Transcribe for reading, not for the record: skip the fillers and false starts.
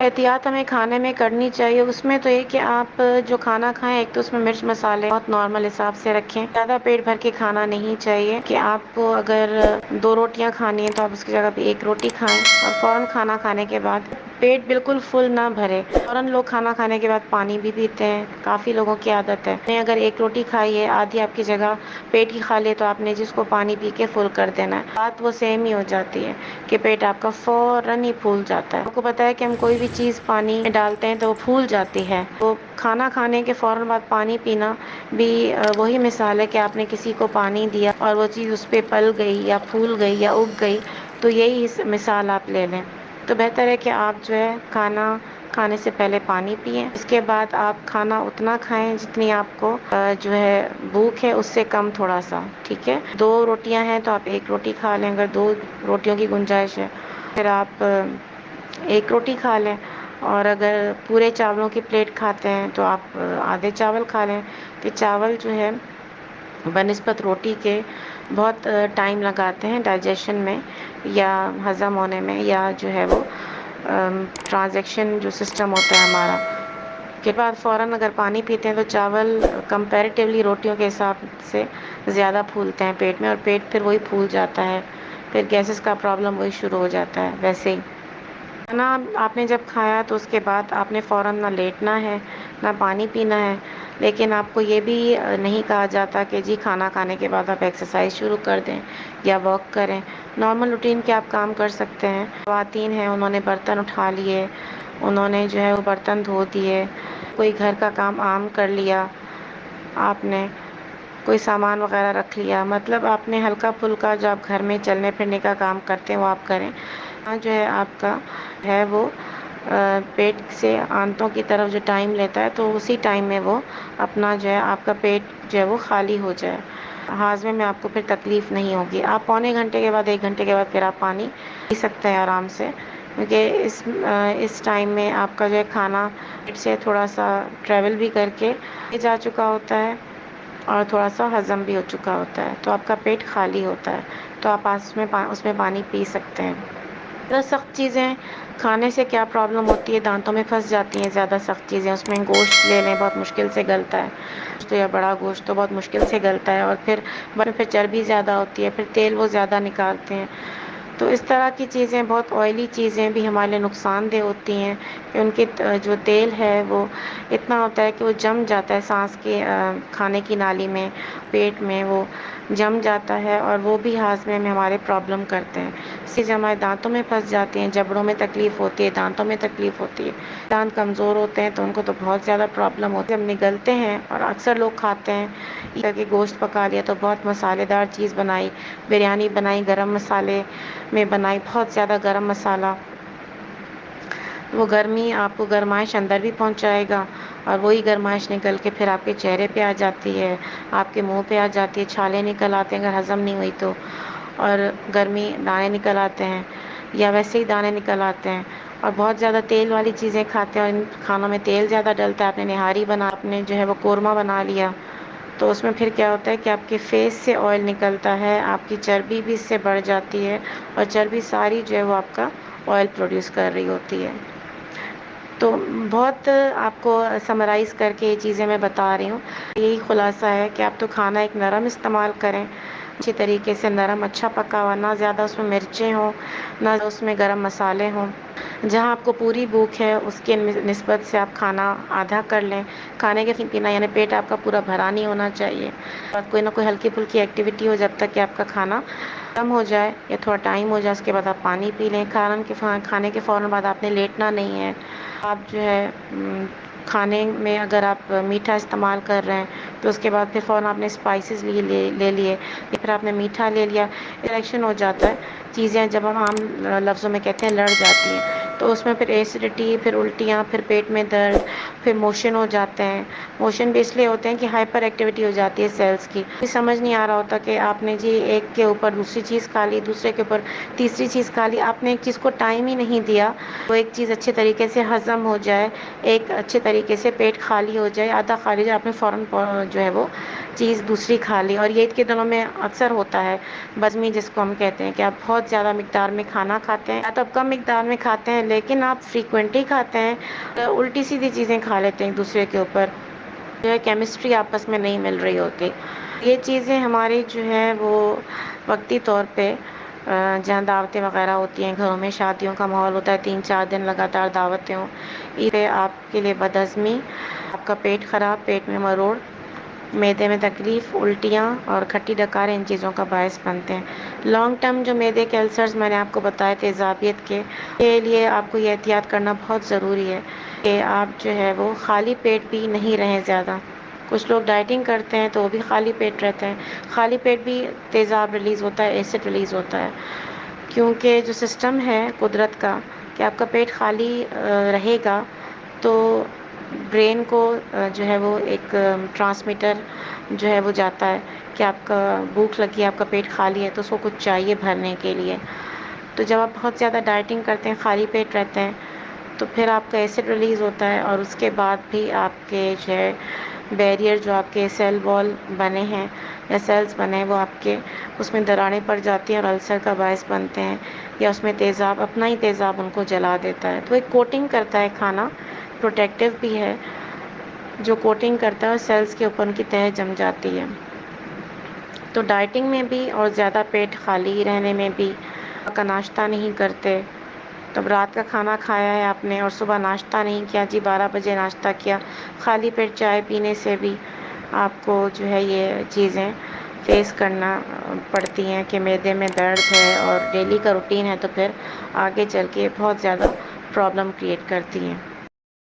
एहतियात हमें खाने में करनी चाहिए, उसमें तो ये कि आप जो खाना खाएं, एक तो उसमें मिर्च मसाले बहुत नॉर्मल हिसाब से रखें। ज़्यादा पेट भर के खाना नहीं चाहिए कि आपको अगर 2 रोटियां खानी है तो आप उसकी जगह पे 1 रोटी खाएं, और फ़ौरन खाना खाने के बाद पेट बिल्कुल फुल ना भरे। फ़ौरन लोग खाना खाने के बाद पानी भी पीते हैं, काफ़ी लोगों की आदत है। नहीं, अगर 1 रोटी खाई है, आधी आपकी जगह पेट की खा ले, तो आपने जिसको पानी पी के फुल कर देना है। बात वो सेम ही हो जाती है कि पेट आपका फ़ौरन ही फूल जाता है। आपको पता है कि हम कोई भी चीज़ पानी में डालते हैं तो वो फूल जाती है, तो खाना खाने के फ़ौरन बाद पानी पीना भी वही मिसाल है कि आपने किसी को पानी दिया और वो चीज़ उस पर पल गई या फूल गई या उग गई, तो यही मिसाल आप ले लें। तो बेहतर है कि आप जो है खाना खाने से पहले पानी पिएं, इसके बाद आप खाना उतना खाएं जितनी आपको जो है भूख है, उससे कम थोड़ा सा, ठीक है। 2 रोटियां हैं तो आप 1 रोटी खा लें, अगर 2 रोटियों की गुंजाइश है फिर आप 1 रोटी खा लें, और अगर पूरे चावलों की प्लेट खाते हैं तो आप आधे चावल खा लें। कि चावल जो है बनिस्बत रोटी के बहुत टाइम लगाते हैं डाइजेशन में या हज़म होने में, या जो है वो ट्रांजैक्शन जो सिस्टम होता है हमारा के बाद फ़ौरन अगर पानी पीते हैं तो चावल कंपैरेटिवली रोटियों के हिसाब से ज़्यादा फूलते हैं पेट में, और पेट फिर वही फूल जाता है, फिर गैसेस का प्रॉब्लम वही शुरू हो जाता है। वैसे ही खाना आपने जब खाया तो उसके बाद आपने फ़ौरन ना लेटना है ना पानी पीना है, लेकिन आपको ये भी नहीं कहा जाता कि जी खाना खाने के बाद आप एक्सरसाइज शुरू कर दें या वॉक करें। नॉर्मल रूटीन के आप काम कर सकते हैं। ख़वातीन हैं, उन्होंने बर्तन उठा लिए, उन्होंने जो है वो बर्तन धो दिए, कोई घर का काम आम कर लिया, आपने कोई सामान वगैरह रख लिया, मतलब आपने हल्का फुल्का जो आप घर में चलने फिरने का काम करते हैं वो आप करें। जो है आपका है वो पेट से आंतों की तरफ जो टाइम लेता है, तो उसी टाइम में वो अपना जो है आपका पेट जो है वो खाली हो जाए, हाजमे में आपको फिर तकलीफ़ नहीं होगी। आप पौने घंटे के बाद 1 घंटे के बाद फिर आप पानी पी सकते हैं आराम से, क्योंकि इस टाइम में आपका जो है खाना पेट से थोड़ा सा ट्रैवल भी करके जा चुका होता है और थोड़ा सा हज़म भी हो चुका होता है, तो आपका पेट खाली होता है, तो आप उसमें पानी पी सकते हैं। ज़्यादा सख्त चीज़ें खाने से क्या प्रॉब्लम होती है, दांतों में फंस जाती हैं ज़्यादा सख्त चीज़ें। उसमें गोश्त ले लें, बहुत मुश्किल से गलता है, तो या बड़ा गोश्त तो बहुत मुश्किल से गलता है, और फिर चर्बी ज़्यादा होती है, फिर तेल वो ज़्यादा निकालते हैं। तो इस तरह की चीज़ें, बहुत ऑयली चीज़ें भी हमारे लिए नुकसानदेह होती हैं कि उनके जो तेल है वो इतना होता है कि वो जम जाता है सांस के खाने की नाली में, पेट में वो जम जाता है, और वो भी हाजमे में हमारे प्रॉब्लम करते हैं। इससे जो हमारे दांतों में फंस जाते हैं, जबड़ों में तकलीफ़ होती है, दांतों में तकलीफ़ होती है। दांत कमज़ोर होते हैं तो उनको तो बहुत ज़्यादा प्रॉब्लम होती है, जब निगलते हैं। और अक्सर लोग खाते हैं कि गोश्त पका लिया तो बहुत मसालेदार चीज़ बनाई, बिरयानी बनाई, गरम मसाले में बनाई, बहुत ज़्यादा गरम मसाला, वो गर्मी आपको गरमाइश अंदर भी पहुंचाएगा, और वही गरमाइश निकल के फिर आपके चेहरे पे आ जाती है, आपके मुंह पे आ जाती है, छाले निकल आते हैं अगर हज़म नहीं हुई तो, और गर्मी दाने निकल आते हैं या वैसे ही दाने निकल आते हैं। और बहुत ज़्यादा तेल वाली चीज़ें खाते हैं और इन खानों में तेल ज़्यादा डलता है। आपने निहारी बना, आपने जो है वो कोरमा बना लिया, तो उसमें फिर क्या होता है कि आपके फेस से ऑयल निकलता है, आपकी चर्बी भी इससे बढ़ जाती है, और चर्बी सारी जो है वो आपका ऑयल प्रोड्यूस कर रही होती है। तो बहुत आपको समराइज़ करके ये चीज़ें मैं बता रही हूँ। यही ख़ुलासा है कि आप तो खाना एक नरम इस्तेमाल करें, अच्छी तरीके से नरम, अच्छा पका हुआ, ना ज़्यादा उसमें मिर्चें हों, ना उसमें गरम मसाले हों। जहाँ आपको पूरी भूख है उसके निस्बत से आप खाना आधा कर लें। खाने के पीना यानी पेट आपका पूरा भरा नहीं होना चाहिए, और कोई ना कोई हल्की-फुल्की एक्टिविटी हो जब तक कि आपका खाना कम हो जाए या थोड़ा टाइम हो जाए, उसके बाद आप पानी पी लें। खाने के फ़ौरन बाद आपने लेटना नहीं है। आप जो है खाने में अगर आप मीठा इस्तेमाल कर रहे हैं तो उसके बाद फिर फ़ौरन आपने स्पाइसेस ले लिए, या फिर आपने मीठा ले लिया, रिएक्शन हो जाता है। चीज़ें जब हम आम लफ्ज़ों में कहते हैं लड़ जाती हैं, तो उसमें फिर एसिडिटी, फिर उल्टियाँ, फिर पेट में दर्द, फिर मोशन हो जाते हैं। मोशन भी इसलिए होते हैं कि हाइपर एक्टिविटी हो जाती है सेल्स की। समझ नहीं आ रहा होता कि आपने जी एक के ऊपर दूसरी चीज़ खा ली, दूसरे के ऊपर तीसरी चीज़ खा ली, आपने एक चीज़ को टाइम ही नहीं दिया वो एक चीज़ अच्छे तरीके से हज़म हो जाए, एक अच्छे तरीके से पेट खाली हो जाए, आधा खाली हो जाए, आपने फ़ौरन जो है वो चीज़ दूसरी खा ली। और ये ईद के दिनों में अक्सर होता है, बज़मी जिसको हम कहते हैं, कि आप बहुत ज़्यादा मिक़दार में खाना खाते हैं, या तो आप कम मिक़दार में खाते हैं लेकिन आप फ्रीक्वेंटली खाते हैं, उल्टी सीधी चीज़ें खा लेते हैं एक दूसरे के ऊपर, जो है केमिस्ट्री आपस में नहीं मिल रही होती। ये चीज़ें हमारी जो है वो वक्ती तौर पे जहाँ दावतें वगैरह होती हैं, घरों में शादियों का माहौल होता है, 3-4 दिन लगातार दावतें हों, ये आपके लिए बदहज़मी, आपका पेट ख़राब, पेट में मरोड़, मैदे में तकलीफ़, उल्टियाँ और खट्टी डकार इन चीज़ों का बायस बनते हैं। लॉन्ग टर्म जो मैदे के अल्सर्स मैंने आपको बताए तेज़ाबियत के लिए आपको ये एहतियात करना बहुत ज़रूरी है कि आप जो है वो खाली पेट भी नहीं रहें ज़्यादा। कुछ लोग डाइटिंग करते हैं तो वो भी खाली पेट रहते हैं। खाली पेट भी तेज़ाब रिलीज़ होता है, एसिड रिलीज़ होता है, क्योंकि जो सिस्टम है कुदरत का कि आपका पेट खाली रहेगा तो ब्रेन को जो है वो एक ट्रांसमीटर जो है वो जाता है कि आपका भूख लगी है, आपका पेट खाली है, तो उसको कुछ चाहिए भरने के लिए। तो जब आप बहुत ज़्यादा डाइटिंग करते हैं, खाली पेट रहते हैं, तो फिर आपका एसिड रिलीज़ होता है और उसके बाद भी आपके जो है बैरियर, जो आपके सेल वॉल बने हैं या सेल्स बने हैं, वो आपके उसमें दरारें पड़ जाती हैं और अल्सर का बायस बनते हैं, या उसमें तेज़ाब, अपना ही तेज़ाब उनको जला देता है। तो एक कोटिंग करता है खाना, प्रोटेक्टिव भी है, जो कोटिंग करता है और सेल्स के ऊपर उनकी तह जम जाती है। तो डाइटिंग में भी और ज़्यादा पेट खाली रहने में भी का नाश्ता नहीं करते, तब रात का खाना खाया है आपने और सुबह नाश्ता नहीं किया, जी 12 बजे नाश्ता किया, खाली पेट चाय पीने से भी आपको जो है ये चीज़ें फेस करना पड़ती हैं कि मैदे में दर्द है और डेली का रूटीन है, तो फिर आगे चल के बहुत ज़्यादा प्रॉब्लम क्रिएट करती हैं।